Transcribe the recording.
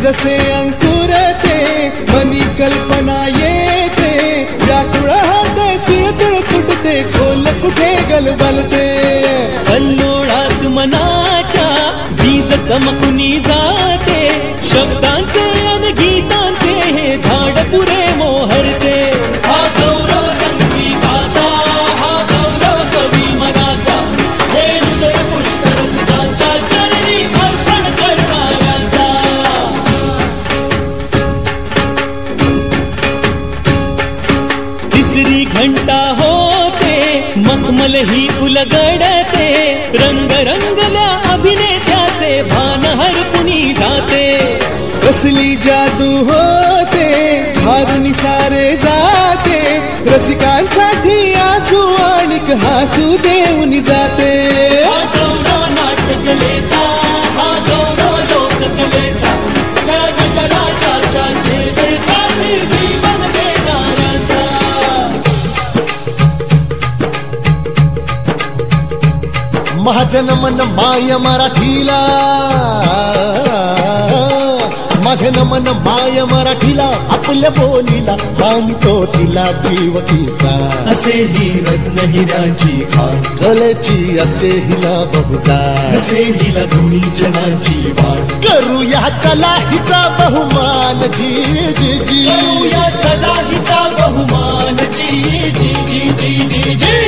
जसे अंकुरते मनी कल्पना येते व्याकुळ होते तिळतिळ फुटते खोल कुठे गलबलते कल्लोळात मनाच्या बीज चमकुनी जाते शब्दांचे अन गीतांचे हे झाड पुरे मोहरते हा गौरव संगीताचा हा गौरव कवी मनाचा हे हृदय पुष्कर सुधांच्या चरणी अर्पण करणाऱ्याचा तिसरी घंटा होते मखमल ही उलगडते रंग रंगल्या अभिनेत्याचे भान हरपुनी जाते कसली जादू होते हारुनी सारे जाते रसिकांसाठी आसू आणिक हासू देऊन जाते हा गौरव नाट्यकलेचा हा गौरव लोककलेचा या नटराजाच्या सेवेसाठी जीवन देणाऱ्याचा महाजन मन माय मराठीला माझे नमन माय मराठीला आपल्या बोलीला आणि तो तिला जीव तिचा असे ही रत्न हिराची खान कलेची असे हिला बहुजार असे हिला दोन्ही जनाची वाट करूया चला हिचा बहुमान जी जी जी करूया चला हिचा बहुमान जी जी जी जी जी जी